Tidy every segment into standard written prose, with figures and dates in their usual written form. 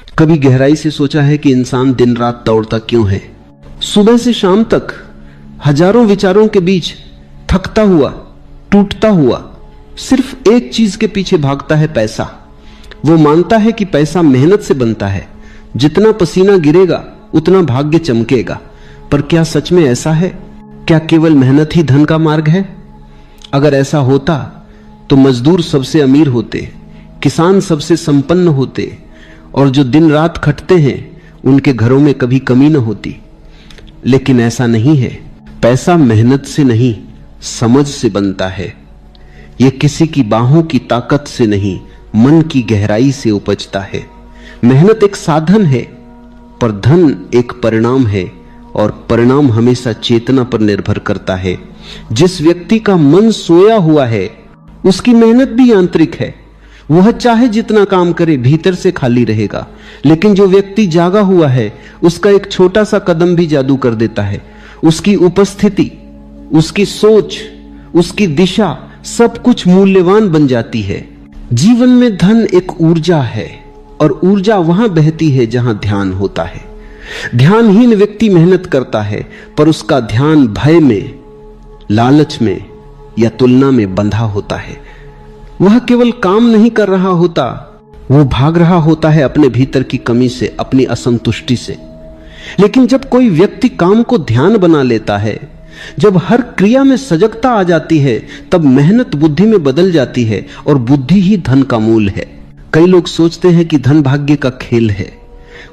कभी गहराई से सोचा है कि इंसान दिन रात दौड़ता क्यों है? सुबह से शाम तक हजारों विचारों के बीच थकता हुआ, टूटता हुआ, सिर्फ एक चीज के पीछे भागता है, पैसा। वो मानता है कि पैसा मेहनत से बनता है, जितना पसीना गिरेगा उतना भाग्य चमकेगा। पर क्या सच में ऐसा है? क्या केवल मेहनत ही धन का मार्ग है? अगर ऐसा होता तो मजदूर सबसे अमीर होते, किसान सबसे संपन्न होते, और जो दिन रात खटते हैं उनके घरों में कभी कमी न होती। लेकिन ऐसा नहीं है। पैसा मेहनत से नहीं, समझ से बनता है। यह किसी की बाहों की ताकत से नहीं, मन की गहराई से उपजता है। मेहनत एक साधन है, पर धन एक परिणाम है, और परिणाम हमेशा चेतना पर निर्भर करता है। जिस व्यक्ति का मन सोया हुआ है उसकी मेहनत भी आंतरिक है। वह चाहे जितना काम करे भीतर से खाली रहेगा। लेकिन जो व्यक्ति जागा हुआ है उसका एक छोटा सा कदम भी जादू कर देता है। उसकी उपस्थिति, उसकी सोच, उसकी दिशा, सब कुछ मूल्यवान बन जाती है। जीवन में धन एक ऊर्जा है, और ऊर्जा वहां बहती है जहां ध्यान होता है। ध्यानहीन व्यक्ति मेहनत करता है, पर उसका ध्यान भय में, लालच में या तुलना में बंधा होता है। वह केवल काम नहीं कर रहा होता, वो भाग रहा होता है अपने भीतर की कमी से, अपनी असंतुष्टि से। लेकिन जब कोई व्यक्ति काम को ध्यान बना लेता है, जब हर क्रिया में सजगता आ जाती है, तब मेहनत बुद्धि में बदल जाती है, और बुद्धि ही धन का मूल है। कई लोग सोचते हैं कि धन भाग्य का खेल है,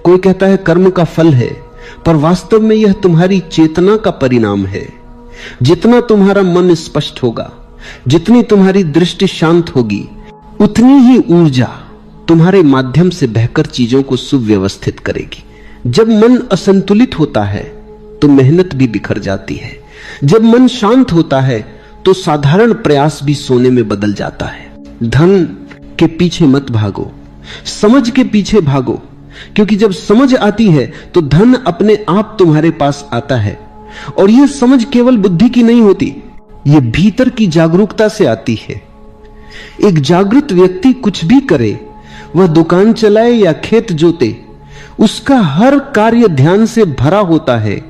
कोई कहता है कर्म का फल है, पर वास्तव में यह तुम्हारी चेतना का परिणाम है। जितना तुम्हारा मन स्पष्ट होगा, जितनी तुम्हारी दृष्टि शांत होगी, उतनी ही ऊर्जा तुम्हारे माध्यम से बहकर चीजों को सुव्यवस्थित करेगी। जब मन असंतुलित होता है तो मेहनत भी बिखर जाती है। जब मन शांत होता है तो साधारण प्रयास भी सोने में बदल जाता है। धन के पीछे मत भागो, समझ के पीछे भागो, क्योंकि जब समझ आती है तो धन अपने आप तुम्हारे पास आता है। और यह समझ केवल बुद्धि की नहीं होती, यह भीतर की जागरूकता से आती है। एक जागृत व्यक्ति कुछ भी करे, वह दुकान चलाए या खेत जोते, उसका हर कार्य ध्यान से भरा होता है,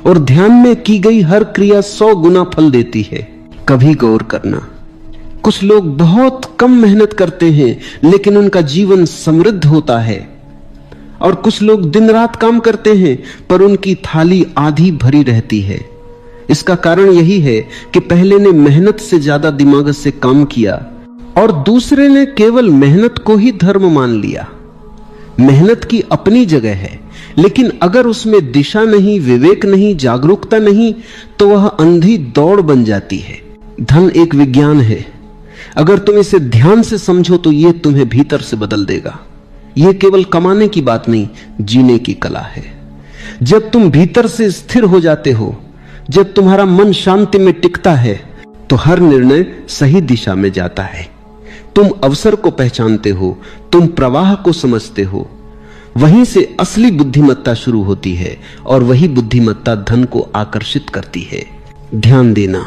और ध्यान में की गई हर क्रिया 100 गुना फल देती है। कभी गौर करना, कुछ लोग बहुत कम मेहनत करते हैं लेकिन उनका जीवन समृद्ध होता है, और कुछ लोग दिन रात काम करते हैं पर उनकी थाली आधी भरी रहती है। इसका कारण यही है कि पहले ने मेहनत से ज्यादा दिमाग से काम किया, और दूसरे ने केवल मेहनत को ही धर्म मान लिया। मेहनत की अपनी जगह है, लेकिन अगर उसमें दिशा नहीं, विवेक नहीं, जागरूकता नहीं, तो वह अंधी दौड़ बन जाती है। धन एक विज्ञान है। अगर तुम इसे ध्यान से समझो तो यह तुम्हें भीतर से बदल देगा। यह केवल कमाने की बात नहीं, जीने की कला है। जब तुम भीतर से स्थिर हो जाते हो, जब तुम्हारा मन शांति में टिकता है, तो हर निर्णय सही दिशा में जाता है। तुम अवसर को पहचानते हो, तुम प्रवाह को समझते हो। वहीं से असली बुद्धिमत्ता शुरू होती है, और वही बुद्धिमत्ता धन को आकर्षित करती है। ध्यान देना,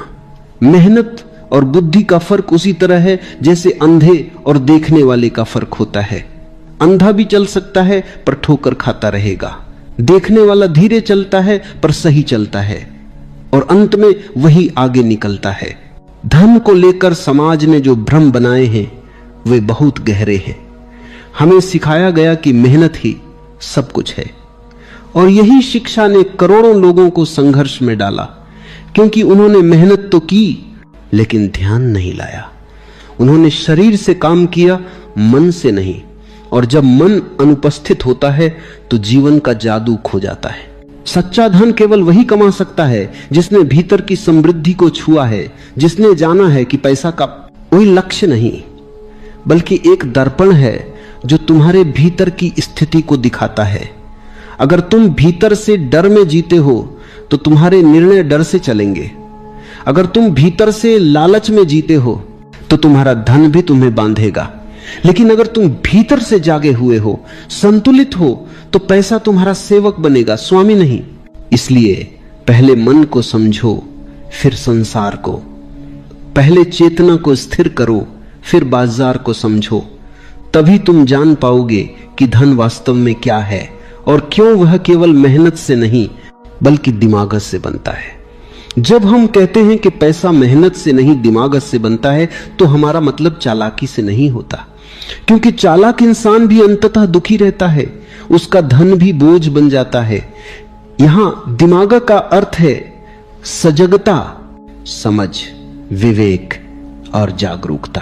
मेहनत और बुद्धि का फर्क उसी तरह है जैसे अंधे और देखने वाले का फर्क होता है। अंधा भी चल सकता है पर ठोकर खाता रहेगा, देखने वाला धीरे चलता है पर सही चलता है, और अंत में वही आगे निकलता है। धन को लेकर समाज ने जो भ्रम बनाए हैं वे बहुत गहरे हैं। हमें सिखाया गया कि मेहनत ही सब कुछ है, और यही शिक्षा ने करोड़ों लोगों को संघर्ष में डाला, क्योंकि उन्होंने मेहनत तो की लेकिन ध्यान नहीं लाया। उन्होंने शरीर से काम किया, मन से नहीं, और जब मन अनुपस्थित होता है तो जीवन का जादू खो जाता है। सच्चा धन केवल वही कमा सकता है जिसने भीतर की समृद्धि को छुआ है, जिसने जाना है कि पैसा का कोई लक्ष्य नहीं बल्कि एक दर्पण है जो तुम्हारे भीतर की स्थिति को दिखाता है। अगर तुम भीतर से डर में जीते हो तो तुम्हारे निर्णय डर से चलेंगे। अगर तुम भीतर से लालच में जीते हो तो तुम्हारा धन भी तुम्हें बांधेगा। लेकिन अगर तुम भीतर से जागे हुए हो, संतुलित हो, तो पैसा तुम्हारा सेवक बनेगा, स्वामी नहीं। इसलिए पहले मन को समझो, फिर संसार को। पहले चेतना को स्थिर करो, फिर बाजार को समझो। तभी तुम जान पाओगे कि धन वास्तव में क्या है और क्यों वह केवल मेहनत से नहीं बल्कि दिमाग से बनता है। जब हम कहते हैं कि पैसा मेहनत से नहीं दिमाग से बनता है, तो हमारा मतलब चालाकी से नहीं होता, क्योंकि चालाक इंसान भी अंततः दुखी रहता है, उसका धन भी बोझ बन जाता है। यहां दिमाग का अर्थ है सजगता, समझ, विवेक और जागरूकता।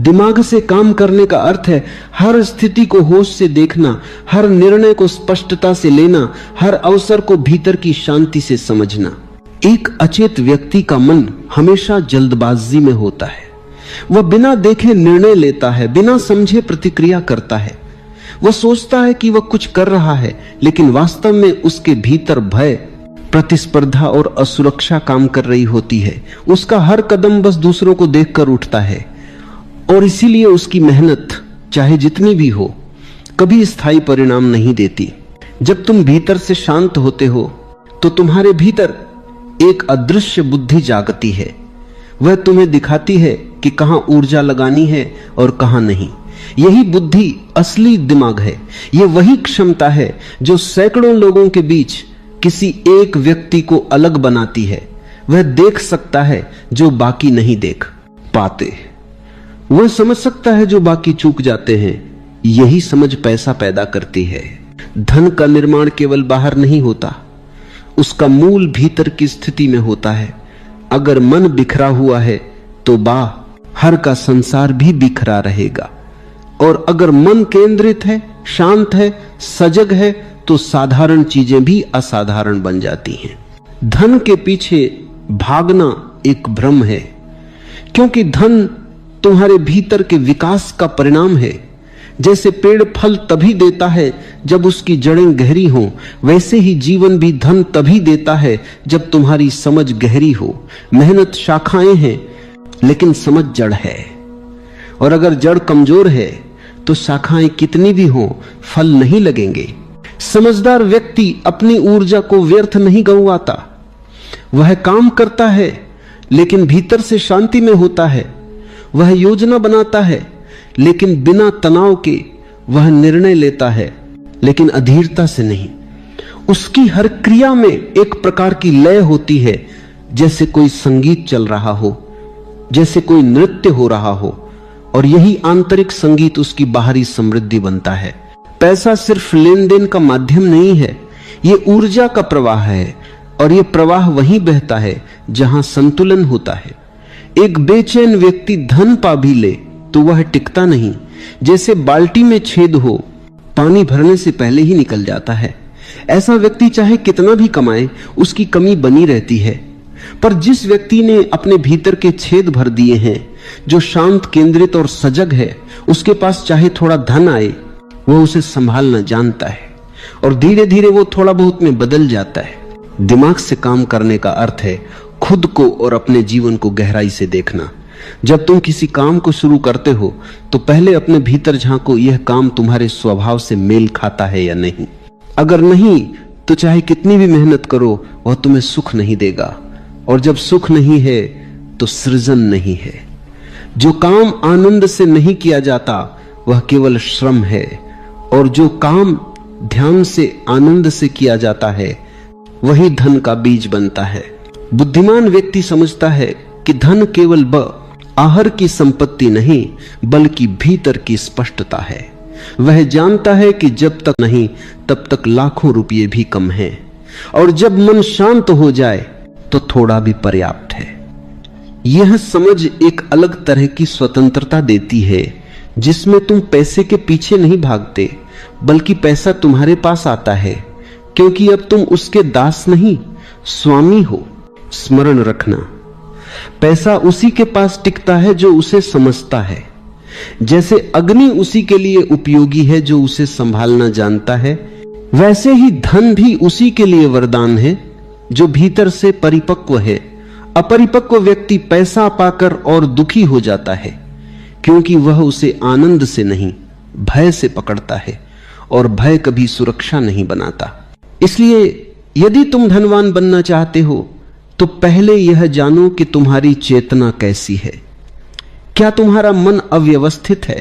दिमाग से काम करने का अर्थ है हर स्थिति को होश से देखना, हर निर्णय को स्पष्टता से लेना, हर अवसर को भीतर की शांति से समझना। एक अचेत व्यक्ति का मन हमेशा जल्दबाजी में होता है। वह बिना देखे निर्णय लेता है, बिना समझे प्रतिक्रिया करता है। वह सोचता है कि वह कुछ कर रहा है, लेकिन वास्तव में उसके भीतर भय, प्रतिस्पर्धा और असुरक्षा काम कर रही होती है। उसका हर कदम बस दूसरों को देखकर उठता है और इसीलिए उसकी मेहनत चाहे जितनी भी हो कभी स्थायी परिणाम नहीं देती। जब तुम भीतर से शांत होते हो तो तुम्हारे भीतर एक अदृश्य बुद्धि जागती है। वह तुम्हें दिखाती है कि कहां ऊर्जा लगानी है और कहां नहीं। यही बुद्धि असली दिमाग है। यह वही क्षमता है जो सैकड़ों लोगों के बीच किसी एक व्यक्ति को अलग बनाती है। वह देख सकता है जो बाकी नहीं देख पाते, वह समझ सकता है जो बाकी चूक जाते हैं। यही समझ पैसा पैदा करती है। धन का निर्माण केवल बाहर नहीं होता, उसका मूल भीतर की स्थिति में होता है। अगर मन बिखरा हुआ है तो बाहर का संसार भी बिखरा रहेगा, और अगर मन केंद्रित है, शांत है, सजग है, तो साधारण चीजें भी असाधारण बन जाती हैं। धन के पीछे भागना एक भ्रम है, क्योंकि धन तुम्हारे भीतर के विकास का परिणाम है। जैसे पेड़ फल तभी देता है जब उसकी जड़ें गहरी हों, वैसे ही जीवन भी धन तभी देता है जब तुम्हारी समझ गहरी हो। मेहनत शाखाएं हैं लेकिन समझ जड़ है, और अगर जड़ कमजोर है तो शाखाएं कितनी भी हों फल नहीं लगेंगे। समझदार व्यक्ति अपनी ऊर्जा को व्यर्थ नहीं गंवाता। वह काम करता है लेकिन भीतर से शांति में होता है। वह योजना बनाता है लेकिन बिना तनाव के। वह निर्णय लेता है लेकिन अधीरता से नहीं। उसकी हर क्रिया में एक प्रकार की लय होती है, जैसे कोई संगीत चल रहा हो, जैसे कोई नृत्य हो रहा हो, और यही आंतरिक संगीत उसकी बाहरी समृद्धि बनता है। पैसा सिर्फ लेन देन का माध्यम नहीं है, ये ऊर्जा का प्रवाह है, और ये प्रवाह वहीं बहता है जहां संतुलन होता है। एक बेचैन व्यक्ति धन पा भी ले तो वह टिकता नहीं। जैसे बाल्टी में छेद हो, पानी भरने से पहले ही निकल जाता है। ऐसा व्यक्ति चाहे कितना भी कमाए, उसकी कमी बनी रहती है। पर जिस व्यक्ति ने अपने भीतर के छेद भर दिए हैं, जो शांत, केंद्रित और सजग है, उसके पास चाहे थोड़ा धन आए, वह उसे संभालना जानता है, और धीरे धीरे वो थोड़ा बहुत में बदल जाता है। दिमाग से काम करने का अर्थ है खुद को और अपने जीवन को गहराई से देखना। जब तुम किसी काम को शुरू करते हो तो पहले अपने भीतर झांको, यह काम तुम्हारे स्वभाव से मेल खाता है या नहीं। अगर नहीं तो चाहे कितनी भी मेहनत करो, वह तुम्हें सुख नहीं देगा, और जब सुख नहीं है तो सृजन नहीं है। जो काम आनंद से नहीं किया जाता वह केवल श्रम है, और जो काम ध्यान से, आनंद से किया जाता है, वही धन का बीज बनता है। बुद्धिमान व्यक्ति समझता है कि धन केवल आहर की संपत्ति नहीं बल्कि भीतर की स्पष्टता है। वह जानता है कि जब तक नहीं तब तक लाखों रुपये भी कम हैं, और जब मन शांत हो जाए तो थोड़ा भी पर्याप्त है। यह समझ एक अलग तरह की स्वतंत्रता देती है, जिसमें तुम पैसे के पीछे नहीं भागते बल्कि पैसा तुम्हारे पास आता है, क्योंकि अब तुम उसके दास नहीं, स्वामी हो। स्मरण रखना, पैसा उसी के पास टिकता है जो उसे समझता है। जैसे अग्नि उसी के लिए उपयोगी है जो उसे संभालना जानता है, वैसे ही धन भी उसी के लिए वरदान है जो भीतर से परिपक्व है। अपरिपक्व व्यक्ति पैसा पाकर और दुखी हो जाता है, क्योंकि वह उसे आनंद से नहीं भय से पकड़ता है, और भय कभी सुरक्षा नहीं बनाता। इसलिए यदि तुम धनवान बनना चाहते हो तो पहले यह जानो कि तुम्हारी चेतना कैसी है। क्या तुम्हारा मन अव्यवस्थित है?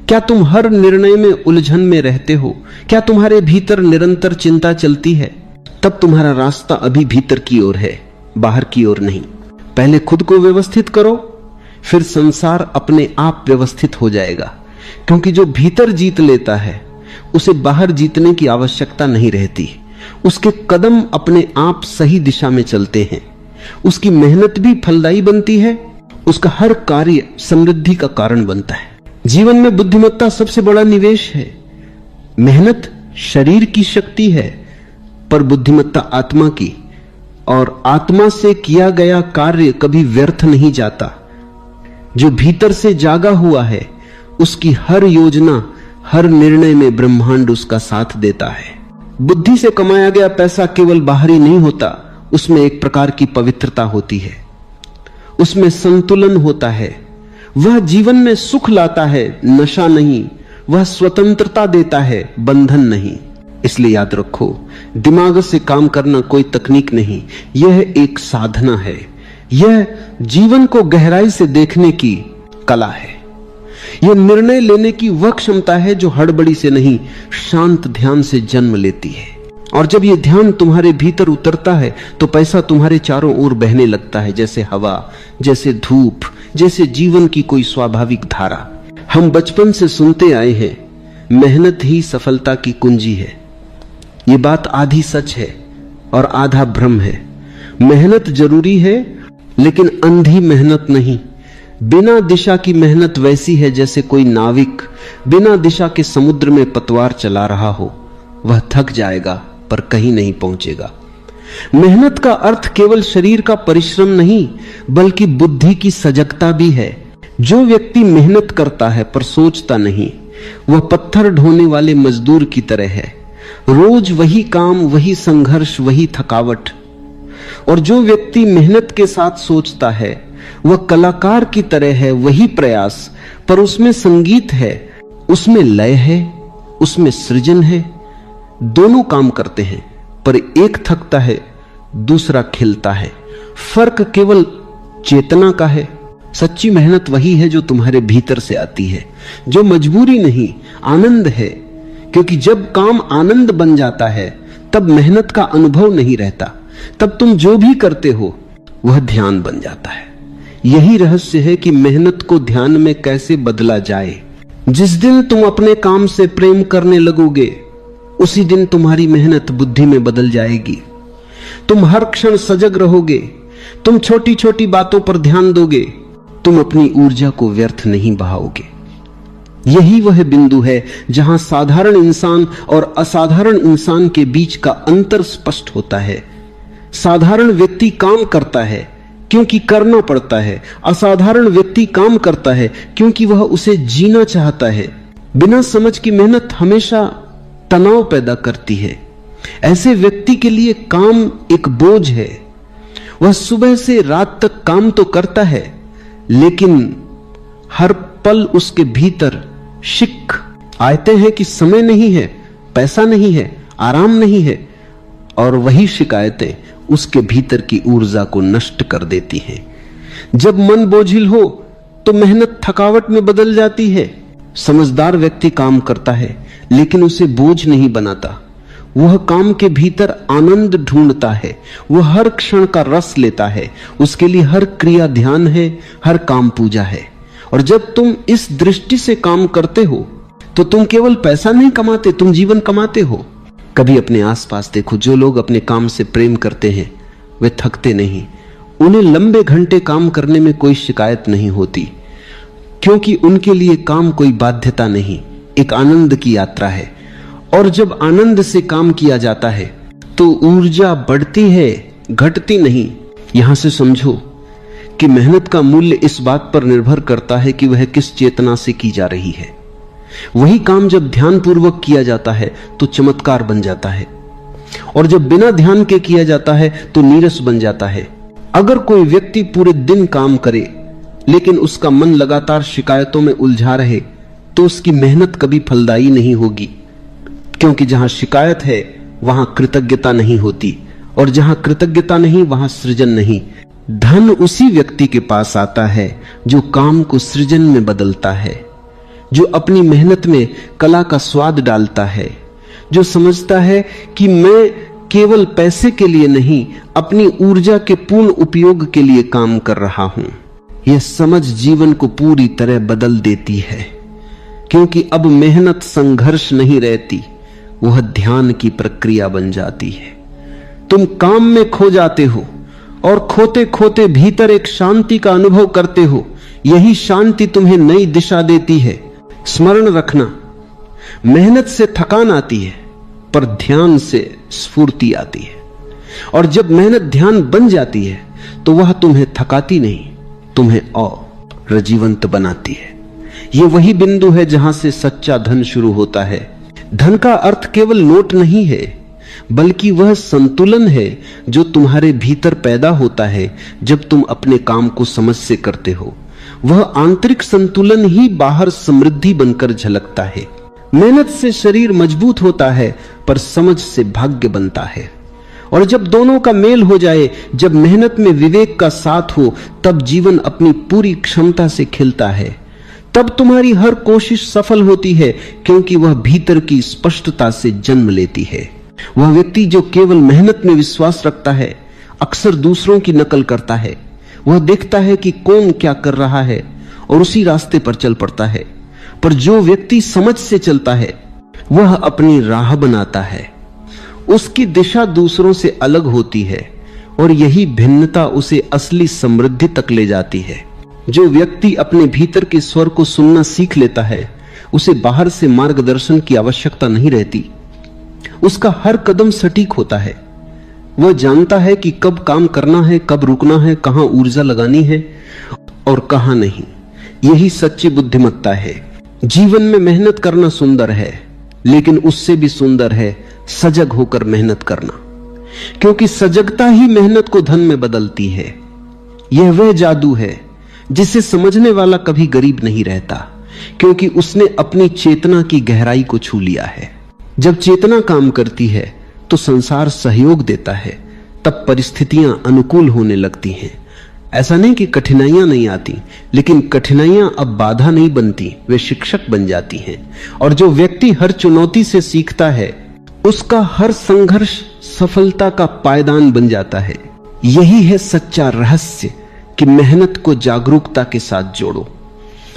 क्या तुम हर निर्णय में उलझन में रहते हो? क्या तुम्हारे भीतर निरंतर चिंता चलती है? तब तुम्हारा रास्ता अभी भीतर की ओर है, बाहर की ओर नहीं। पहले खुद को व्यवस्थित करो, फिर संसार अपने आप व्यवस्थित हो जाएगा। क्योंकि जो भीतर जीत लेता है उसे बाहर जीतने की आवश्यकता नहीं रहती। उसके कदम अपने आप सही दिशा में चलते हैं, उसकी मेहनत भी फलदायी बनती है, उसका हर कार्य समृद्धि का कारण बनता है। जीवन में बुद्धिमत्ता सबसे बड़ा निवेश है। मेहनत शरीर की शक्ति है, पर बुद्धिमत्ता आत्मा की, और आत्मा से किया गया कार्य कभी व्यर्थ नहीं जाता। जो भीतर से जागा हुआ है उसकी हर योजना, हर निर्णय में ब्रह्मांड उसका साथ देता है। बुद्धि से कमाया गया पैसा केवल बाहरी नहीं होता, उसमें एक प्रकार की पवित्रता होती है, उसमें संतुलन होता है। वह जीवन में सुख लाता है, नशा नहीं। वह स्वतंत्रता देता है, बंधन नहीं। इसलिए याद रखो, दिमाग से काम करना कोई तकनीक नहीं, यह एक साधना है। यह जीवन को गहराई से देखने की कला है। यह निर्णय लेने की वह क्षमता है जो हड़बड़ी से नहीं, शांत ध्यान से जन्म लेती है। और जब यह ध्यान तुम्हारे भीतर उतरता है तो पैसा तुम्हारे चारों ओर बहने लगता है, जैसे हवा, जैसे धूप, जैसे जीवन की कोई स्वाभाविक धारा। हम बचपन से सुनते आए हैं, मेहनत ही सफलता की कुंजी है। ये बात आधी सच है और आधा भ्रम है। मेहनत जरूरी है, लेकिन अंधी मेहनत नहीं। बिना दिशा की मेहनत वैसी है जैसे कोई नाविक बिना दिशा के समुद्र में पतवार चला रहा हो। वह थक जाएगा पर कहीं नहीं पहुंचेगा। मेहनत का अर्थ केवल शरीर का परिश्रम नहीं, बल्कि बुद्धि की सजगता भी है। जो व्यक्ति मेहनत करता है पर सोचता नहीं, वह पत्थर ढोने वाले मजदूर की तरह है। रोज वही काम, वही संघर्ष, वही थकावट। और जो व्यक्ति मेहनत के साथ सोचता है, वह कलाकार की तरह है। वही प्रयास, पर उसमें संगीत है, उसमें लय है, उसमें सृजन है। दोनों काम करते हैं, पर एक थकता है, दूसरा खिलता है। फर्क केवल चेतना का है। सच्ची मेहनत वही है जो तुम्हारे भीतर से आती है, जो मजबूरी नहीं, आनंद है। क्योंकि जब काम आनंद बन जाता है, तब मेहनत का अनुभव नहीं रहता। तब तुम जो भी करते हो वह ध्यान बन जाता है। यही रहस्य है कि मेहनत को ध्यान में कैसे बदला जाए। जिस दिन तुम अपने काम से प्रेम करने लगोगे, उसी दिन तुम्हारी मेहनत बुद्धि में बदल जाएगी। तुम हर क्षण सजग रहोगे, तुम छोटी छोटी बातों पर ध्यान दोगे, तुम अपनी ऊर्जा को व्यर्थ नहीं बहाओगे। यही वह बिंदु है जहां साधारण इंसान और असाधारण इंसान के बीच का अंतर स्पष्ट होता है। साधारण व्यक्ति काम करता है क्योंकि करना पड़ता है। असाधारण व्यक्ति काम करता है क्योंकि वह उसे जीना चाहता है। बिना समझ की मेहनत हमेशा तनाव पैदा करती है। ऐसे व्यक्ति के लिए काम एक बोझ है। वह सुबह से रात तक काम तो करता है, लेकिन हर पल उसके भीतर शिक आते हैं कि समय नहीं है, पैसा नहीं है, आराम नहीं है। और वही शिकायतें उसके भीतर की ऊर्जा को नष्ट कर देती हैं। जब मन बोझिल हो तो मेहनत थकावट में बदल जाती है। समझदार व्यक्ति काम करता है, लेकिन उसे बोझ नहीं बनाता। वह काम के भीतर आनंद ढूंढता है। वह हर क्षण का रस लेता है। उसके लिए हर क्रिया ध्यान है, हर काम पूजा है। और जब तुम इस दृष्टि से काम करते हो तो तुम केवल पैसा नहीं कमाते, तुम जीवन कमाते हो। कभी अपने आसपास देखो, जो लोग अपने काम से प्रेम करते हैं वे थकते नहीं। उन्हें लंबे घंटे काम करने में कोई शिकायत नहीं होती, क्योंकि उनके लिए काम कोई बाध्यता नहीं, एक आनंद की यात्रा है। और जब आनंद से काम किया जाता है तो ऊर्जा बढ़ती है, घटती नहीं। यहां से समझो कि मेहनत का मूल्य इस बात पर निर्भर करता है कि वह किस चेतना से की जा रही है। वही काम जब ध्यान पूर्वक किया जाता है तो चमत्कार बन जाता है, और जब बिना ध्यान के किया जाता है तो नीरस बन जाता है। अगर कोई व्यक्ति पूरे दिन काम करे लेकिन उसका मन लगातार शिकायतों में उलझा रहे, तो उसकी मेहनत कभी फलदायी नहीं होगी। क्योंकि जहां शिकायत है वहां कृतज्ञता नहीं होती, और जहां कृतज्ञता नहीं वहां सृजन नहीं। धन उसी व्यक्ति के पास आता है जो काम को सृजन में बदलता है। जो अपनी मेहनत में कला का स्वाद डालता है, जो समझता है कि मैं केवल पैसे के लिए नहीं, अपनी ऊर्जा के पूर्ण उपयोग के लिए काम कर रहा हूं। यह समझ जीवन को पूरी तरह बदल देती है, क्योंकि अब मेहनत संघर्ष नहीं रहती, वह ध्यान की प्रक्रिया बन जाती है। तुम काम में खो जाते हो और खोते खोते भीतर एक शांति का अनुभव करते हो। यही शांति तुम्हें नई दिशा देती है। स्मरण रखना, मेहनत से थकान आती है, पर ध्यान से स्फूर्ति आती है। और जब मेहनत ध्यान बन जाती है तो वह तुम्हें थकाती नहीं, तुम्हें और जीवंत बनाती है। यह वही बिंदु है जहां से सच्चा धन शुरू होता है। धन का अर्थ केवल नोट नहीं है, बल्कि वह संतुलन है जो तुम्हारे भीतर पैदा होता है जब तुम अपने काम को समझ से करते हो। वह आंतरिक संतुलन ही बाहर समृद्धि बनकर झलकता है। मेहनत से शरीर मजबूत होता है, पर समझ से भाग्य बनता है। और जब दोनों का मेल हो जाए, जब मेहनत में विवेक का साथ हो, तब जीवन अपनी पूरी क्षमता से खिलता है। तब तुम्हारी हर कोशिश सफल होती है, क्योंकि वह भीतर की स्पष्टता से जन्म लेती है। वह व्यक्ति जो केवल मेहनत में विश्वास रखता है, अक्सर दूसरों की नकल करता है। वह देखता है कि कौन क्या कर रहा है और उसी रास्ते पर चल पड़ता है। पर जो व्यक्ति समझ से चलता है, वह अपनी राह बनाता है। उसकी दिशा दूसरों से अलग होती है और यही भिन्नता उसे असली समृद्धि तक ले जाती है। जो व्यक्ति अपने भीतर के स्वर को सुनना सीख लेता है, उसे बाहर से मार्गदर्शन की आवश्यकता नहीं रहती। उसका हर कदम सटीक होता है। वह जानता है कि कब काम करना है, कब रुकना है, कहां ऊर्जा लगानी है और कहां नहीं। यही सच्ची बुद्धिमत्ता है। जीवन में मेहनत करना सुंदर है, लेकिन उससे भी सुंदर है सजग होकर मेहनत करना, क्योंकि सजगता ही मेहनत को धन में बदलती है। यह वह जादू है जिसे समझने वाला कभी गरीब नहीं रहता, क्योंकि उसने अपनी चेतना की गहराई को छू लिया है। जब चेतना काम करती है तो संसार सहयोग देता है, तब परिस्थितियां अनुकूल होने लगती हैं। ऐसा नहीं कि कठिनाइयां नहीं आती, लेकिन कठिनाइयां अब बाधा नहीं बनती, वे शिक्षक बन जाती हैं। और जो व्यक्ति हर चुनौती से सीखता है, उसका हर संघर्ष सफलता का पायदान बन जाता है। यही है सच्चा रहस्य कि मेहनत को जागरूकता के साथ जोड़ो,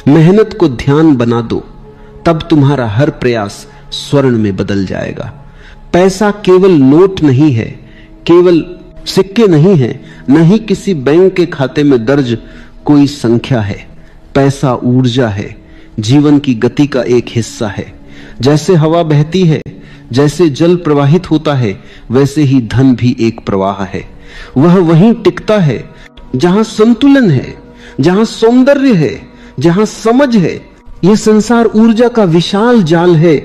मेहनत को ध्यान बना दो, तब तुम्हारा हर प्रयास स्वर्ण में बदल जाएगा। पैसा केवल नोट नहीं है, केवल सिक्के नहीं है, न ही किसी बैंक के खाते में दर्ज कोई संख्या है। पैसा ऊर्जा है, जीवन की गति का एक हिस्सा है। जैसे हवा बहती है, जैसे जल प्रवाहित होता है, वैसे ही धन भी एक प्रवाह है। वह वहीं टिकता है जहां संतुलन है, जहां सौंदर्य है, जहां समझ है। यह संसार ऊर्जा का विशाल जाल है।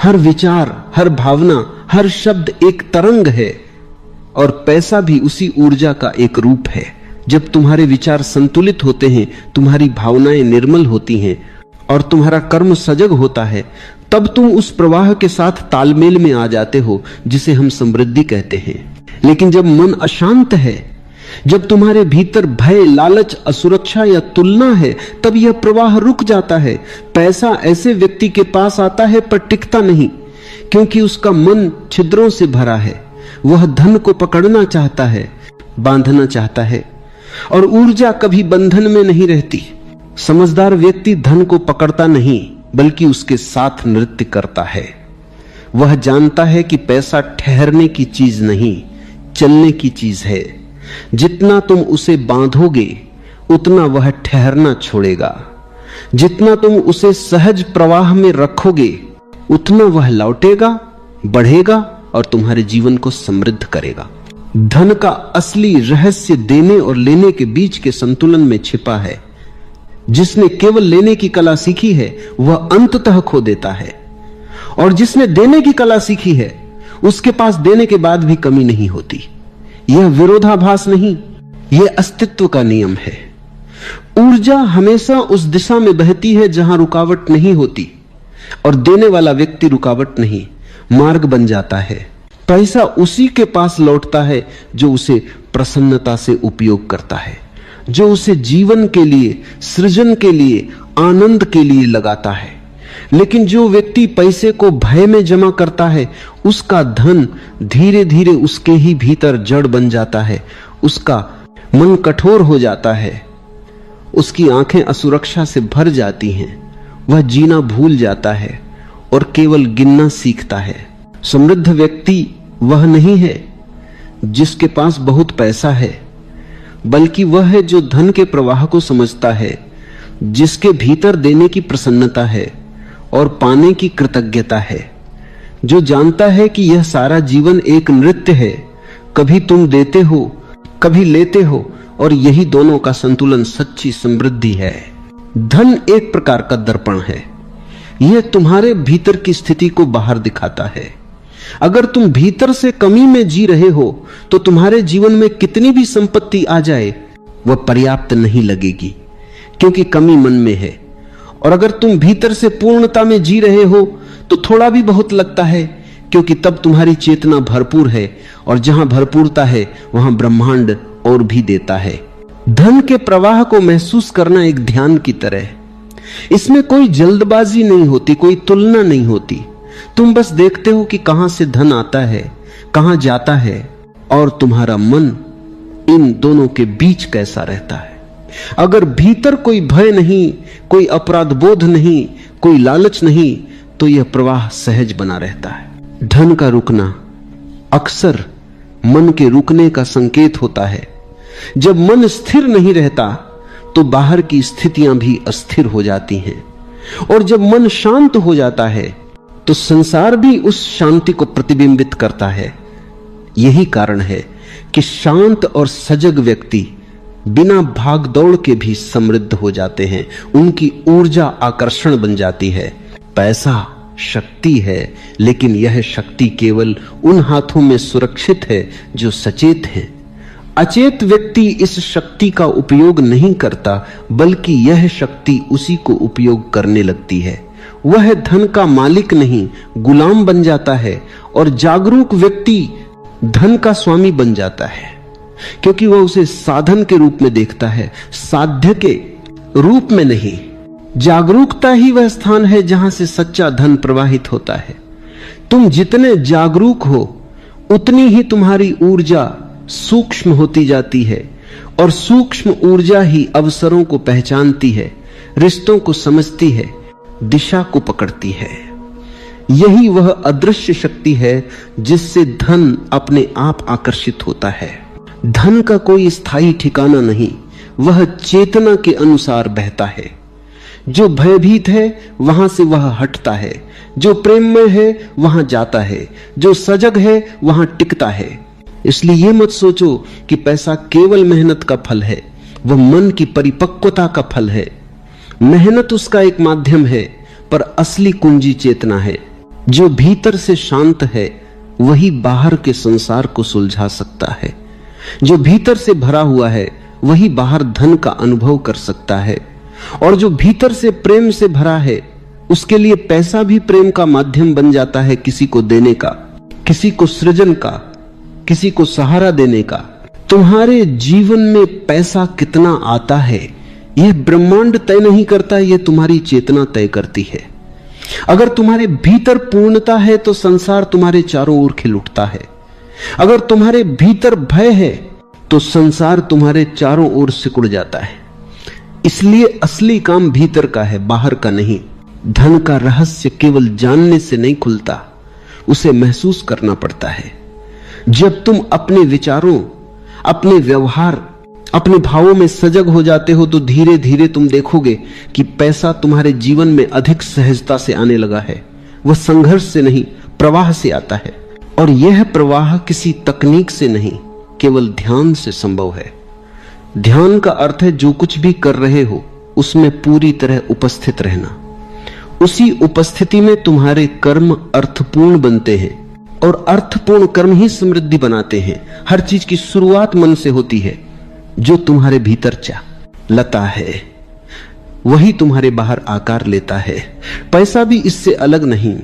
हर विचार, हर भावना, हर शब्द एक तरंग है, और पैसा भी उसी ऊर्जा का एक रूप है। जब तुम्हारे विचार संतुलित होते हैं, तुम्हारी भावनाएं निर्मल होती हैं और तुम्हारा कर्म सजग होता है, तब तुम उस प्रवाह के साथ तालमेल में आ जाते हो जिसे हम समृद्धि कहते हैं। लेकिन जब मन अशांत है, जब तुम्हारे भीतर भय, लालच, असुरक्षा या तुलना है, तब यह प्रवाह रुक जाता है। पैसा ऐसे व्यक्ति के पास आता है पर टिकता नहीं, क्योंकि उसका मन छिद्रों से भरा है। वह धन को पकड़ना चाहता है, बांधना चाहता है, और ऊर्जा कभी बंधन में नहीं रहती। समझदार व्यक्ति धन को पकड़ता नहीं, बल्कि उसके साथ नृत्य करता है। वह जानता है कि पैसा ठहरने की चीज नहीं, चलने की चीज है। जितना तुम उसे बांधोगे, उतना वह ठहरना छोड़ेगा। जितना तुम उसे सहज प्रवाह में रखोगे, उतना वह लौटेगा, बढ़ेगा और तुम्हारे जीवन को समृद्ध करेगा। धन का असली रहस्य देने और लेने के बीच के संतुलन में छिपा है। जिसने केवल लेने की कला सीखी है, वह अंततः खो देता है, और जिसने देने की कला सीखी है, उसके पास देने के बाद भी कमी नहीं होती। यह विरोधाभास नहीं, यह अस्तित्व का नियम है। ऊर्जा हमेशा उस दिशा में बहती है जहां रुकावट नहीं होती, और देने वाला व्यक्ति रुकावट नहीं, मार्ग बन जाता है। पैसा उसी के पास लौटता है जो उसे प्रसन्नता से उपयोग करता है, जो उसे जीवन के लिए, सृजन के लिए, आनंद के लिए लगाता है। लेकिन जो व्यक्ति पैसे को भय में जमा करता है, उसका धन धीरे धीरे उसके ही भीतर जड़ बन जाता है, उसका मन कठोर हो जाता है, उसकी आंखें असुरक्षा से भर जाती हैं, वह जीना भूल जाता है और केवल गिनना सीखता है। समृद्ध व्यक्ति वह नहीं है जिसके पास बहुत पैसा है, बल्कि वह है जो धन के प्रवाह को समझता है, जिसके भीतर देने की प्रसन्नता है और पाने की कृतज्ञता है, जो जानता है कि यह सारा जीवन एक नृत्य है, कभी तुम देते हो कभी लेते हो, और यही दोनों का संतुलन सच्ची समृद्धि है। धन एक प्रकार का दर्पण है, यह तुम्हारे भीतर की स्थिति को बाहर दिखाता है। अगर तुम भीतर से कमी में जी रहे हो तो तुम्हारे जीवन में कितनी भी संपत्ति आ जाए वह पर्याप्त नहीं लगेगी, क्योंकि कमी मन में है। और अगर तुम भीतर से पूर्णता में जी रहे हो तो थोड़ा भी बहुत लगता है, क्योंकि तब तुम्हारी चेतना भरपूर है, और जहां भरपूरता है वहां ब्रह्मांड और भी देता है। धन के प्रवाह को महसूस करना एक ध्यान की तरह है। इसमें कोई जल्दबाजी नहीं होती, कोई तुलना नहीं होती। तुम बस देखते हो कि कहां से धन आता है, कहां जाता है, और तुम्हारा मन इन दोनों के बीच कैसा रहता है। अगर भीतर कोई भय नहीं, कोई अपराध बोध नहीं, कोई लालच नहीं, तो यह प्रवाह सहज बना रहता है। धन का रुकना अक्सर मन के रुकने का संकेत होता है। जब मन स्थिर नहीं रहता तो बाहर की स्थितियां भी अस्थिर हो जाती हैं, और जब मन शांत हो जाता है तो संसार भी उस शांति को प्रतिबिंबित करता है। यही कारण है कि शांत और सजग व्यक्ति बिना भाग दौड़ के भी समृद्ध हो जाते हैं। उनकी ऊर्जा आकर्षण बन जाती है। पैसा शक्ति है, लेकिन यह शक्ति केवल उन हाथों में सुरक्षित है जो सचेत हैं। अचेत व्यक्ति इस शक्ति का उपयोग नहीं करता, बल्कि यह शक्ति उसी को उपयोग करने लगती है। वह धन का मालिक नहीं, गुलाम बन जाता है, और जागरूक व्यक्ति धन का स्वामी बन जाता है, क्योंकि वह उसे साधन के रूप में देखता है, साध्य के रूप में नहीं। जागरूकता ही वह स्थान है जहां से सच्चा धन प्रवाहित होता है। तुम जितने जागरूक हो उतनी ही तुम्हारी ऊर्जा सूक्ष्म होती जाती है, और सूक्ष्म ऊर्जा ही अवसरों को पहचानती है, रिश्तों को समझती है, दिशा को पकड़ती है। यही वह अदृश्य शक्ति है जिससे धन अपने आप आकर्षित होता है। धन का कोई स्थायी ठिकाना नहीं, वह चेतना के अनुसार बहता है। जो भयभीत है वहां से वह हटता है, जो प्रेममय है वहां जाता है, जो सजग है वहां टिकता है। इसलिए यह मत सोचो कि पैसा केवल मेहनत का फल है, वह मन की परिपक्वता का फल है। मेहनत उसका एक माध्यम है, पर असली कुंजी चेतना है। जो भीतर से शांत है वही बाहर के संसार को सुलझा सकता है। जो भीतर से भरा हुआ है वही बाहर धन का अनुभव कर सकता है, और जो भीतर से प्रेम से भरा है उसके लिए पैसा भी प्रेम का माध्यम बन जाता है, किसी को देने का, किसी को सृजन का, किसी को सहारा देने का। तुम्हारे जीवन में पैसा कितना आता है यह ब्रह्मांड तय नहीं करता, यह तुम्हारी चेतना तय करती है। अगर तुम्हारे भीतर पूर्णता है तो संसार तुम्हारे चारों ओर खिल उठता है। अगर तुम्हारे भीतर भय है तो संसार तुम्हारे चारों ओर सिकुड़ जाता है। इसलिए असली काम भीतर का है, बाहर का नहीं। धन का रहस्य केवल जानने से नहीं खुलता, उसे महसूस करना पड़ता है। जब तुम अपने विचारों, अपने व्यवहार, अपने भावों में सजग हो जाते हो तो धीरे धीरे तुम देखोगे कि पैसा तुम्हारे जीवन में अधिक सहजता से आने लगा है। वह संघर्ष से नहीं, प्रवाह से आता है, और यह प्रवाह किसी तकनीक से नहीं, केवल ध्यान से संभव है। ध्यान का अर्थ है जो कुछ भी कर रहे हो उसमें पूरी तरह उपस्थित रहना। उसी उपस्थिति में तुम्हारे कर्म अर्थपूर्ण बनते हैं, और अर्थपूर्ण कर्म ही समृद्धि बनाते हैं। हर चीज की शुरुआत मन से होती है। जो तुम्हारे भीतर लता है वही तुम्हारे बाहर आकार लेता है। पैसा भी इससे अलग नहीं।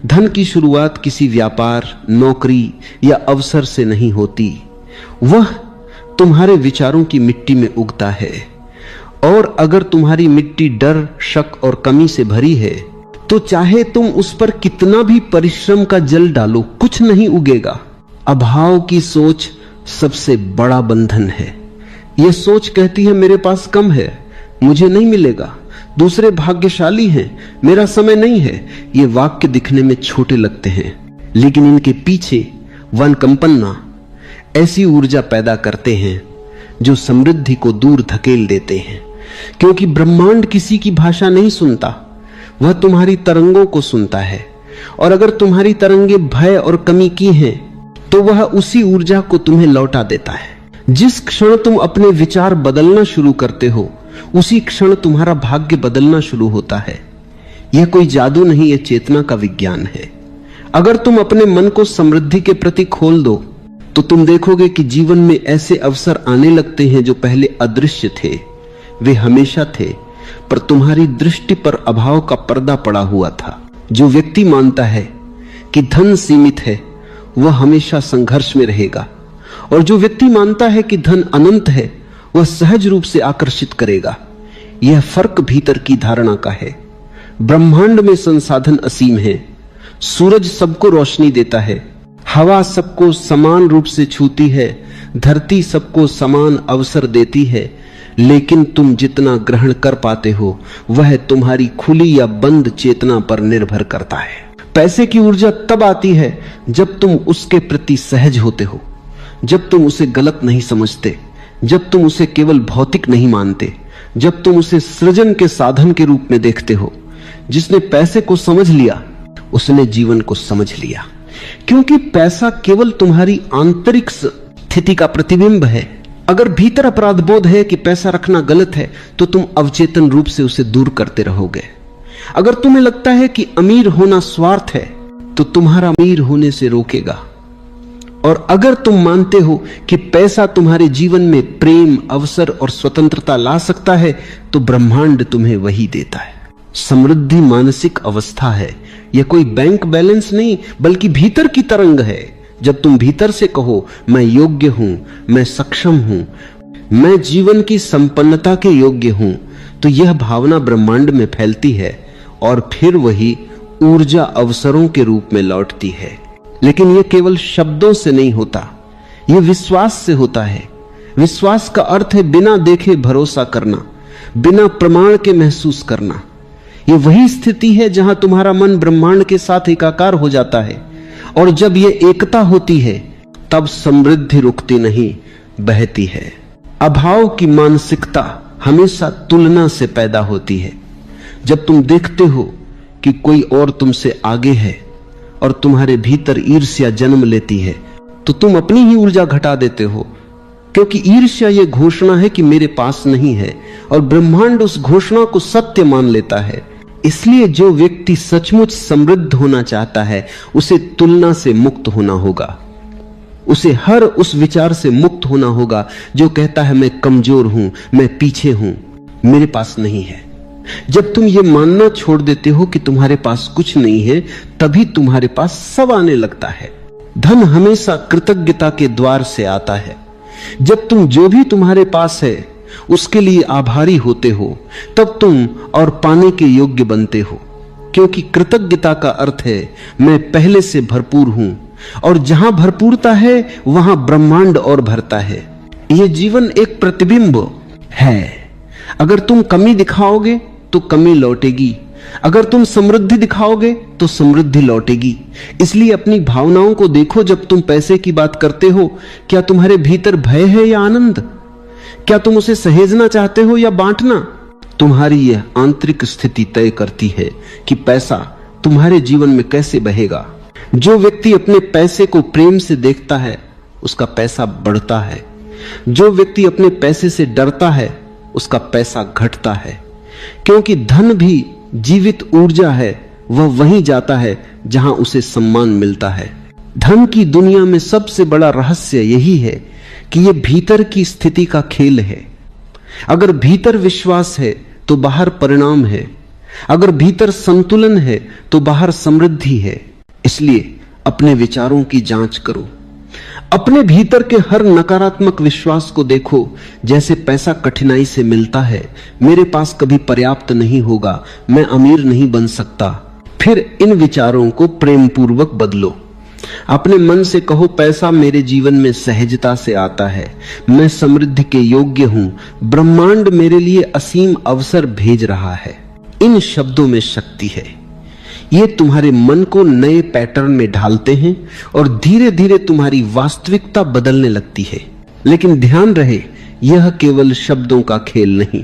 धन की शुरुआत किसी व्यापार, नौकरी या अवसर से नहीं होती, वह तुम्हारे विचारों की मिट्टी में उगता है, और अगर तुम्हारी मिट्टी डर, शक और कमी से भरी है तो चाहे तुम उस पर कितना भी परिश्रम का जल डालो, कुछ नहीं उगेगा। अभाव की सोच सबसे बड़ा बंधन है। यह सोच कहती है मेरे पास कम है, मुझे नहीं मिलेगा, दूसरे भाग्यशाली हैं, मेरा समय नहीं है। ये वाक्य दिखने में छोटे लगते हैं, लेकिन इनके पीछे वन कंपन्ना ऐसी ऊर्जा पैदा करते हैं जो समृद्धि को दूर धकेल देते हैं। क्योंकि ब्रह्मांड किसी की भाषा नहीं सुनता, वह तुम्हारी तरंगों को सुनता है। और अगर तुम्हारी तरंगे भय और कमी की हैं तो वह उसी ऊर्जा को तुम्हें लौटा देता है। जिस क्षण तुम अपने विचार बदलना शुरू करते हो उसी क्षण तुम्हारा भाग्य बदलना शुरू होता है। यह कोई जादू नहीं, यह चेतना का विज्ञान है। अगर तुम अपने मन को समृद्धि के प्रति खोल दो तो तुम देखोगे कि जीवन में ऐसे अवसर आने लगते हैं जो पहले अदृश्य थे। वे हमेशा थे, पर तुम्हारी दृष्टि पर अभाव का पर्दा पड़ा हुआ था। जो व्यक्ति मानता है कि धन सीमित है वह हमेशा संघर्ष में रहेगा, और जो व्यक्ति मानता है कि धन अनंत है वह सहज रूप से आकर्षित करेगा। यह फर्क भीतर की धारणा का है। ब्रह्मांड में संसाधन असीम है। सूरज सबको रोशनी देता है, हवा सबको समान रूप से छूती है, धरती सबको समान अवसर देती है, लेकिन तुम जितना ग्रहण कर पाते हो वह तुम्हारी खुली या बंद चेतना पर निर्भर करता है। पैसे की ऊर्जा तब आती है जब तुम उसके प्रति सहज होते हो, जब तुम उसे गलत नहीं समझते, जब तुम उसे केवल भौतिक नहीं मानते, जब तुम उसे सृजन के साधन के रूप में देखते हो। जिसने पैसे को समझ लिया उसने जीवन को समझ लिया, क्योंकि पैसा केवल तुम्हारी आंतरिक स्थिति का प्रतिबिंब है। अगर भीतर अपराध बोध है कि पैसा रखना गलत है तो तुम अवचेतन रूप से उसे दूर करते रहोगे। अगर तुम्हें लगता है कि अमीर होना स्वार्थ है तो तुम्हारा अमीर होने से रोकेगा। और अगर तुम मानते हो कि पैसा तुम्हारे जीवन में प्रेम, अवसर और स्वतंत्रता ला सकता है तो ब्रह्मांड तुम्हें वही देता है। समृद्धि मानसिक अवस्था है, यह कोई बैंक बैलेंस नहीं बल्कि भीतर की तरंग है। जब तुम भीतर से कहो मैं योग्य हूं, मैं सक्षम हूं, मैं जीवन की संपन्नता के योग्य हूं, तो यह भावना ब्रह्मांड में फैलती है और फिर वही ऊर्जा अवसरों के रूप में लौटती है। लेकिन यह केवल शब्दों से नहीं होता, यह विश्वास से होता है। विश्वास का अर्थ है बिना देखे भरोसा करना, बिना प्रमाण के महसूस करना। यह वही स्थिति है जहां तुम्हारा मन ब्रह्मांड के साथ एकाकार हो जाता है, और जब यह एकता होती है तब समृद्धि रुकती नहीं, बहती है। अभाव की मानसिकता हमेशा तुलना से पैदा होती है। जब तुम देखते हो कि कोई और तुमसे आगे है और तुम्हारे भीतर ईर्ष्या जन्म लेती है तो तुम अपनी ही ऊर्जा घटा देते हो, क्योंकि ईर्ष्या यह घोषणा है कि मेरे पास नहीं है, और ब्रह्मांड उस घोषणा को सत्य मान लेता है। इसलिए जो व्यक्ति सचमुच समृद्ध होना चाहता है उसे तुलना से मुक्त होना होगा। उसे हर उस विचार से मुक्त होना होगा जो कहता है मैं कमजोर हूं, मैं पीछे हूं, मेरे पास नहीं है। जब तुम ये मानना छोड़ देते हो कि तुम्हारे पास कुछ नहीं है, तभी तुम्हारे पास सब आने लगता है। धन हमेशा कृतज्ञता के द्वार से आता है। जब तुम जो भी तुम्हारे पास है उसके लिए आभारी होते हो तब तुम और पाने के योग्य बनते हो, क्योंकि कृतज्ञता का अर्थ है मैं पहले से भरपूर हूं, और जहां भरपूरता है वहां ब्रह्मांड और भरता है। यह जीवन एक प्रतिबिंब है। अगर तुम कमी दिखाओगे तो कमी लौटेगी, अगर तुम समृद्धि दिखाओगे तो समृद्धि लौटेगी। इसलिए अपनी भावनाओं को देखो। जब तुम पैसे की बात करते हो, क्या तुम्हारे भीतर भय है या आनंद? क्या तुम उसे सहेजना चाहते हो या बांटना? तुम्हारी यह आंतरिक स्थिति तय करती है कि पैसा तुम्हारे जीवन में कैसे बहेगा। जो व्यक्ति अपने पैसे को प्रेम से देखता है उसका पैसा बढ़ता है। जो व्यक्ति अपने पैसे से डरता है उसका पैसा घटता है, क्योंकि धन भी जीवित ऊर्जा है। वह वहीं जाता है जहां उसे सम्मान मिलता है। धन की दुनिया में सबसे बड़ा रहस्य यही है कि यह भीतर की स्थिति का खेल है। अगर भीतर विश्वास है तो बाहर परिणाम है, अगर भीतर संतुलन है तो बाहर समृद्धि है। इसलिए अपने विचारों की जांच करो। अपने भीतर के हर नकारात्मक विश्वास को देखो, जैसे पैसा कठिनाई से मिलता है, मेरे पास कभी पर्याप्त नहीं होगा, मैं अमीर नहीं बन सकता। फिर इन विचारों को प्रेम पूर्वक बदलो। अपने मन से कहो, पैसा मेरे जीवन में सहजता से आता है, मैं समृद्धि के योग्य हूं, ब्रह्मांड मेरे लिए असीम अवसर भेज रहा है। इन शब्दों में शक्ति है। ये तुम्हारे मन को नए पैटर्न में ढालते हैं और धीरे धीरे तुम्हारी वास्तविकता बदलने लगती है। लेकिन ध्यान रहे, यह केवल शब्दों का खेल नहीं,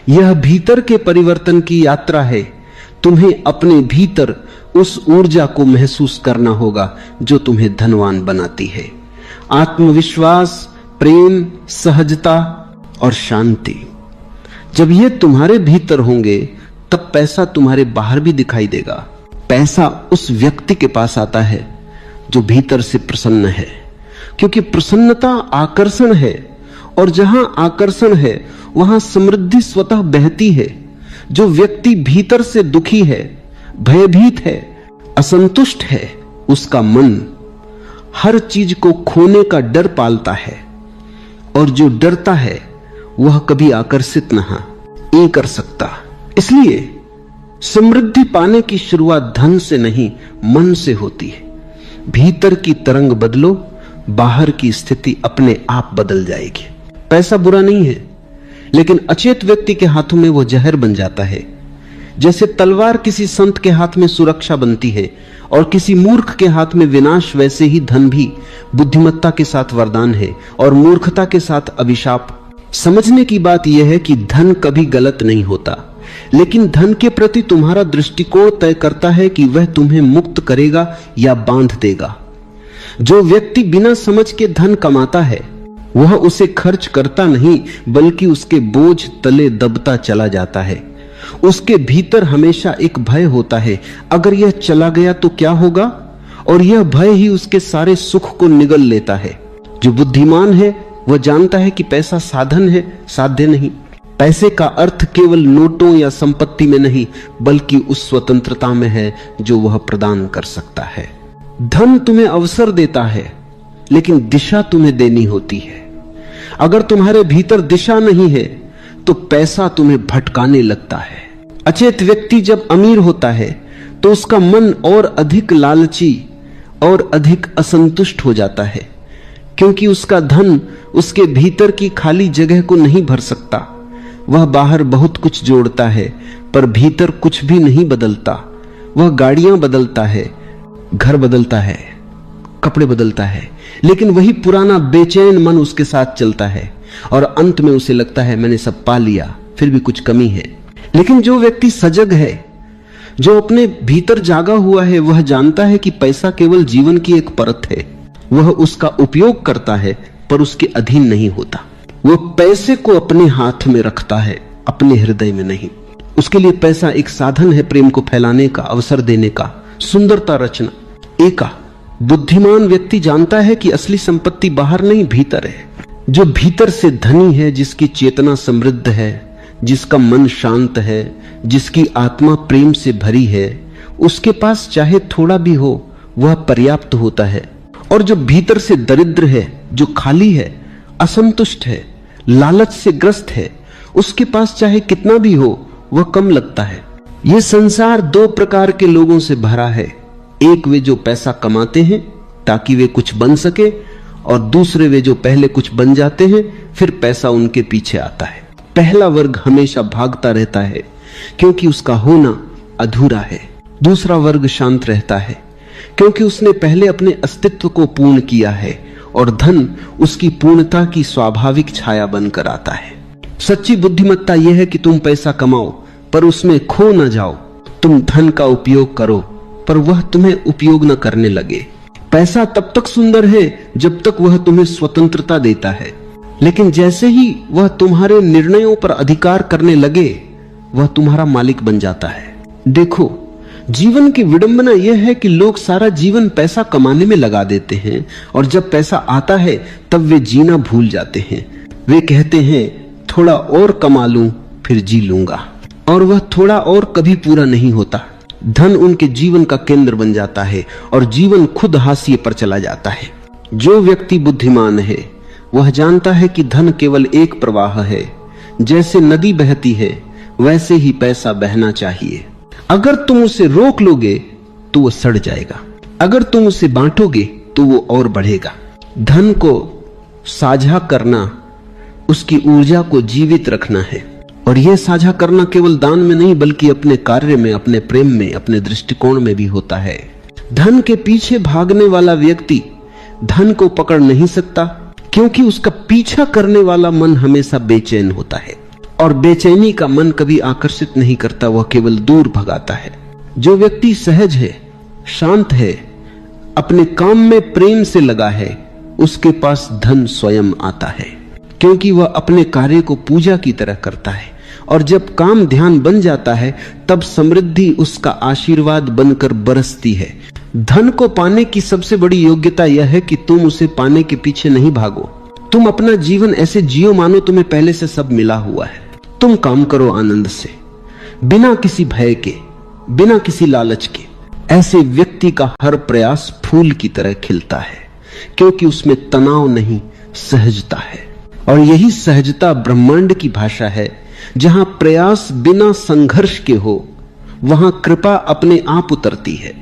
यह भीतर के परिवर्तन की यात्रा है। तुम्हें अपने भीतर उस ऊर्जा को महसूस करना होगा जो तुम्हें धनवान बनाती है। आत्मविश्वास, प्रेम, सहजता और शांति। जब ये तुम्हारे भीतर होंगे तब पैसा तुम्हारे बाहर भी दिखाई देगा। पैसा उस व्यक्ति के पास आता है जो भीतर से प्रसन्न है, क्योंकि प्रसन्नता आकर्षण है, और जहां आकर्षण है वहां समृद्धि स्वतः बहती है। जो व्यक्ति भीतर से दुखी है, भयभीत है, असंतुष्ट है, उसका मन हर चीज को खोने का डर पालता है, और जो डरता है वह कभी आकर्षित नहीं कर सकता। इसलिए समृद्धि पाने की शुरुआत धन से नहीं, मन से होती है। भीतर की तरंग बदलो, बाहर की स्थिति अपने आप बदल जाएगी। पैसा बुरा नहीं है, लेकिन अचेत व्यक्ति के हाथों में वो जहर बन जाता है। जैसे तलवार किसी संत के हाथ में सुरक्षा बनती है और किसी मूर्ख के हाथ में विनाश, वैसे ही धन भी बुद्धिमत्ता के साथ वरदान है और मूर्खता के साथ अभिशाप। समझने की बात यह है कि धन कभी गलत नहीं होता, लेकिन धन के प्रति तुम्हारा दृष्टिकोण तय करता है कि वह तुम्हें मुक्त करेगा या बांध देगा। जो व्यक्ति बिना समझ के धन कमाता है वह उसे खर्च करता नहीं, बल्कि उसके बोझ तले दबता चला जाता है। उसके भीतर हमेशा एक भय होता है, अगर यह चला गया तो क्या होगा, और यह भय ही उसके सारे सुख को निगल लेता है। जो बुद्धिमान है वह जानता है कि पैसा साधन है, साध्य नहीं। पैसे का अर्थ केवल नोटों या संपत्ति में नहीं, बल्कि उस स्वतंत्रता में है जो वह प्रदान कर सकता है। धन तुम्हें अवसर देता है, लेकिन दिशा तुम्हें देनी होती है। अगर तुम्हारे भीतर दिशा नहीं है तो पैसा तुम्हें भटकाने लगता है। अचेत व्यक्ति जब अमीर होता है तो उसका मन और अधिक लालची और अधिक असंतुष्ट हो जाता है, क्योंकि उसका धन उसके भीतर की खाली जगह को नहीं भर सकता। वह बाहर बहुत कुछ जोड़ता है, पर भीतर कुछ भी नहीं बदलता। वह गाड़ियां बदलता है, घर बदलता है, कपड़े बदलता है, लेकिन वही पुराना बेचैन मन उसके साथ चलता है और अंत में उसे लगता है मैंने सब पा लिया, फिर भी कुछ कमी है। लेकिन जो व्यक्ति सजग है, जो अपने भीतर जागा हुआ है, वह जानता है कि पैसा केवल जीवन की एक परत है। वह उसका उपयोग करता है पर उसके अधीन नहीं होता। वह पैसे को अपने हाथ में रखता है, अपने हृदय में नहीं। उसके लिए पैसा एक साधन है प्रेम को फैलाने का, अवसर देने का, सुंदरता रचना। एका बुद्धिमान व्यक्ति जानता है कि असली संपत्ति बाहर नहीं, भीतर है। जो भीतर से धनी है, जिसकी चेतना समृद्ध है, जिसका मन शांत है, जिसकी आत्मा प्रेम से भरी है, उसके पास चाहे थोड़ा भी हो वह पर्याप्त होता है। और जो भीतर से दरिद्र है, जो खाली है, असंतुष्ट है, लालच से ग्रस्त है, उसके पास चाहे कितना भी हो वह कम लगता है। यह संसार दो प्रकार के लोगों से भरा है। एक वे जो पैसा कमाते हैं ताकि वे कुछ बन सके, और दूसरे वे जो पहले कुछ बन जाते हैं फिर पैसा उनके पीछे आता है। पहला वर्ग हमेशा भागता रहता है क्योंकि उसका होना अधूरा है। दूसरा वर्ग शांत रहता है क्योंकि उसने पहले अपने अस्तित्व को पूर्ण किया है, और धन उसकी पूर्णता की स्वाभाविक छाया बनकर आता है। सच्ची बुद्धिमत्ता यह है कि तुम पैसा कमाओ पर उसमें खो न जाओ। तुम धन का उपयोग करो पर वह तुम्हें उपयोग न करने लगे। पैसा तब तक सुंदर है जब तक वह तुम्हें स्वतंत्रता देता है, लेकिन जैसे ही वह तुम्हारे निर्णयों पर अधिकार करने लगे वह तुम्हारा मालिक बन जाता है। देखो, जीवन की विडंबना यह है कि लोग सारा जीवन पैसा कमाने में लगा देते हैं, और जब पैसा आता है तब वे जीना भूल जाते हैं। वे कहते हैं थोड़ा और कमा लूं फिर जी लूंगा, और वह थोड़ा और कभी पूरा नहीं होता। धन उनके जीवन का केंद्र बन जाता है और जीवन खुद हाशिए पर चला जाता है। जो व्यक्ति बुद्धिमान है वह जानता है कि धन केवल एक प्रवाह है। जैसे नदी बहती है वैसे ही पैसा बहना चाहिए। अगर तुम उसे रोक लोगे तो वो सड़ जाएगा, अगर तुम उसे बांटोगे तो वो और बढ़ेगा। धन को साझा करना उसकी ऊर्जा को जीवित रखना है, और यह साझा करना केवल दान में नहीं बल्कि अपने कार्य में, अपने प्रेम में, अपने दृष्टिकोण में भी होता है। धन के पीछे भागने वाला व्यक्ति धन को पकड़ नहीं सकता, क्योंकि उसका पीछा करने वाला मन हमेशा बेचैन होता है, और बेचैनी का मन कभी आकर्षित नहीं करता, वह केवल दूर भगाता है। जो व्यक्ति सहज है, शांत है, अपने काम में प्रेम से लगा है, उसके पास धन स्वयं आता है, क्योंकि वह अपने कार्य को पूजा की तरह करता है। और जब काम ध्यान बन जाता है तब समृद्धि उसका आशीर्वाद बनकर बरसती है। धन को पाने की सबसे बड़ी योग्यता यह है कि तुम उसे पाने के पीछे नहीं भागो। तुम अपना जीवन ऐसे जियो मानो तुम्हें पहले से सब मिला हुआ है। तुम काम करो आनंद से, बिना किसी भय के, बिना किसी लालच के। ऐसे व्यक्ति का हर प्रयास फूल की तरह खिलता है, क्योंकि उसमें तनाव नहीं, सहजता है। और यही सहजता ब्रह्मांड की भाषा है। जहां प्रयास बिना संघर्ष के हो वहां कृपा अपने आप उतरती है।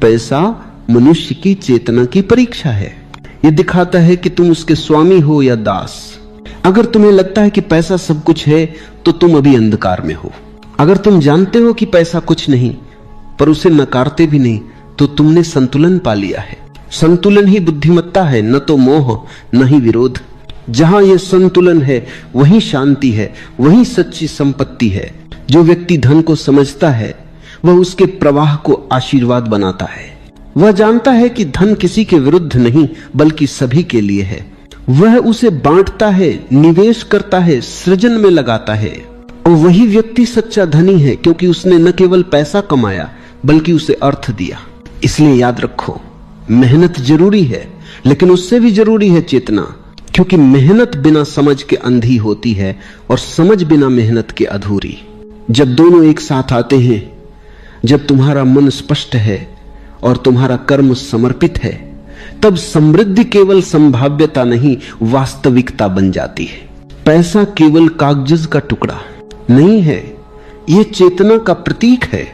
पैसा मनुष्य की चेतना की परीक्षा है। यह दिखाता है कि तुम उसके स्वामी हो या दास। अगर तुम्हें लगता है कि पैसा सब कुछ है तो तुम अभी अंधकार में हो। अगर तुम जानते हो कि पैसा कुछ नहीं पर उसे नकारते भी नहीं तो तुमने संतुलन पा लिया है। संतुलन ही बुद्धिमत्ता है, न तो मोह न ही विरोध। जहां यह संतुलन है वहीं शांति है, वहीं सच्ची संपत्ति है। जो व्यक्ति धन को समझता है वह उसके प्रवाह को आशीर्वाद बनाता है। वह जानता है कि धन किसी के विरुद्ध नहीं बल्कि सभी के लिए है। वह उसे बांटता है, निवेश करता है, सृजन में लगाता है। और वही व्यक्ति सच्चा धनी है, क्योंकि उसने न केवल पैसा कमाया बल्कि उसे अर्थ दिया। इसलिए याद रखो, मेहनत जरूरी है, लेकिन उससे भी जरूरी है चेतना, क्योंकि मेहनत बिना समझ के अंधी होती है और समझ बिना मेहनत के अधूरी। जब दोनों एक साथ आते हैं, जब तुम्हारा मन स्पष्ट है और तुम्हारा कर्म समर्पित है, तब समृद्धि केवल संभाव्यता नहीं वास्तविकता बन जाती है। पैसा केवल कागज का टुकड़ा नहीं है, यह चेतना का प्रतीक है।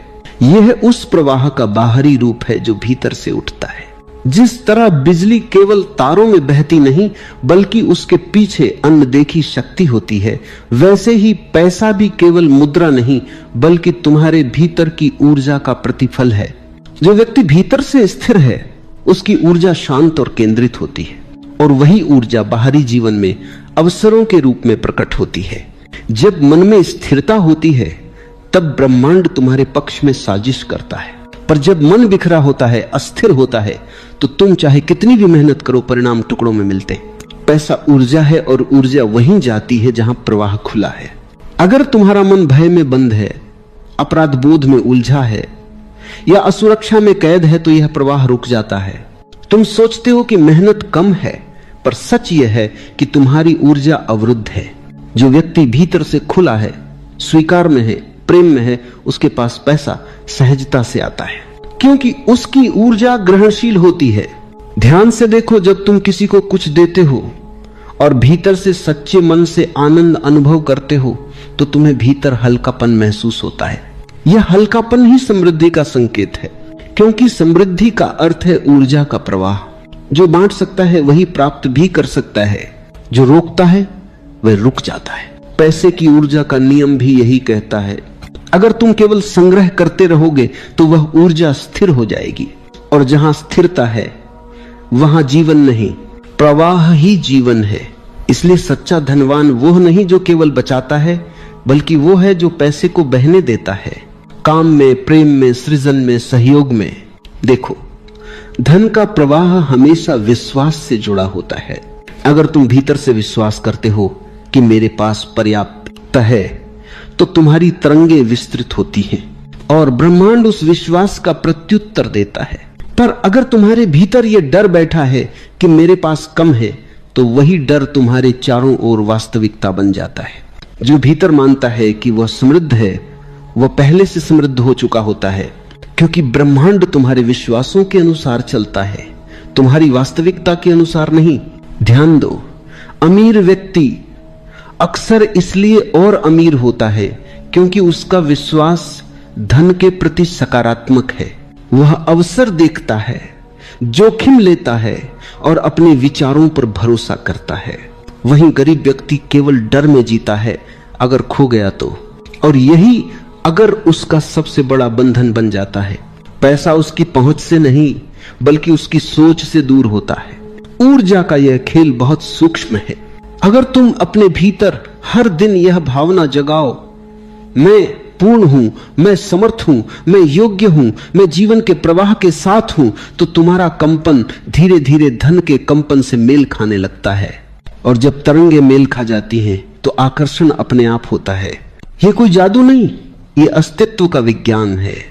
यह उस प्रवाह का बाहरी रूप है जो भीतर से उठता है। जिस तरह बिजली केवल तारों में बहती नहीं बल्कि उसके पीछे अनदेखी शक्ति होती है, वैसे ही पैसा भी केवल मुद्रा नहीं बल्कि तुम्हारे भीतर की ऊर्जा का प्रतिफल है। जो व्यक्ति भीतर से स्थिर है उसकी ऊर्जा शांत और केंद्रित होती है, और वही ऊर्जा बाहरी जीवन में अवसरों के रूप में प्रकट होती है। जब मन में स्थिरता होती है तब ब्रह्मांड तुम्हारे पक्ष में साजिश करता है, पर जब मन बिखरा होता है, अस्थिर होता है, तो तुम चाहे कितनी भी मेहनत करो परिणाम टुकड़ों में मिलते हैं। पैसा ऊर्जा है और ऊर्जा वहीं जाती है जहां प्रवाह खुला है। अगर तुम्हारा मन भय में बंद है, अपराध बोध में उलझा है या असुरक्षा में कैद है तो यह प्रवाह रुक जाता है। तुम सोचते हो कि मेहनत कम है, पर सच यह है कि तुम्हारी ऊर्जा अवरुद्ध है। जो व्यक्ति भीतर से खुला है, स्वीकार में है, प्रेम में है, उसके पास पैसा सहजता से आता है, क्योंकि उसकी ऊर्जा ग्रहणशील होती है। ध्यान से देखो, जब तुम किसी को कुछ देते हो और भीतर से सच्चे मन से आनंद अनुभव करते हो तो तुम्हें भीतर हल्कापन महसूस होता है। यह हल्कापन ही समृद्धि का संकेत है, क्योंकि समृद्धि का अर्थ है ऊर्जा का प्रवाह। जो बांट सकता है वही प्राप्त भी कर सकता है, जो रोकता है वह रुक जाता है। पैसे की ऊर्जा का नियम भी यही कहता है। अगर तुम केवल संग्रह करते रहोगे तो वह ऊर्जा स्थिर हो जाएगी, और जहां स्थिरता है वहां जीवन नहीं, प्रवाह ही जीवन है। इसलिए सच्चा धनवान वो नहीं जो केवल बचाता है, बल्कि वो है जो पैसे को बहने देता है, काम में, प्रेम में, सृजन में, सहयोग में। देखो, धन का प्रवाह हमेशा विश्वास से जुड़ा होता है। अगर तुम भीतर से विश्वास करते हो कि मेरे पास पर्याप्त है तो तुम्हारी तरंगे विस्तृत होती हैं और ब्रह्मांड उस विश्वास का प्रत्युत्तर देता है। पर अगर तुम्हारे भीतर यह डर बैठा है कि मेरे पास कम है, तो वही डर तुम्हारे चारों ओर वास्तविकता बन जाता है। जो भीतर मानता है कि वह समृद्ध है, वह पहले से समृद्ध हो चुका होता है, क्योंकि ब्रह्मांड तुम्हारे विश्वासों के अनुसार चलता है। तुम्हारी वास्तविकता के अनुसार नहीं। ध्यान दो, अमीर व्यक्ति अक्सर इसलिए और अमीर होता है क्योंकि उसका विश्वास धन के प्रति सकारात्मक है। वह अवसर देखता है, जोखिम लेता है और अपने विचारों पर भरोसा करता है। वहीं गरीब व्यक्ति केवल डर में जीता है अगर खो गया तो, और यही अगर उसका सबसे बड़ा बंधन बन जाता है। पैसा उसकी पहुंच से नहीं बल्कि उसकी सोच से दूर होता है। ऊर्जा का यह खेल बहुत सूक्ष्म है। अगर तुम अपने भीतर हर दिन यह भावना जगाओ, मैं पूर्ण हूं, मैं समर्थ हूं, मैं योग्य हूं, मैं जीवन के प्रवाह के साथ हूं, तो तुम्हारा कंपन धीरे धीरे धन के कंपन से मेल खाने लगता है। और जब तरंगे मेल खा जाती हैं तो आकर्षण अपने आप होता है। यह कोई जादू नहीं, यह अस्तित्व का विज्ञान है।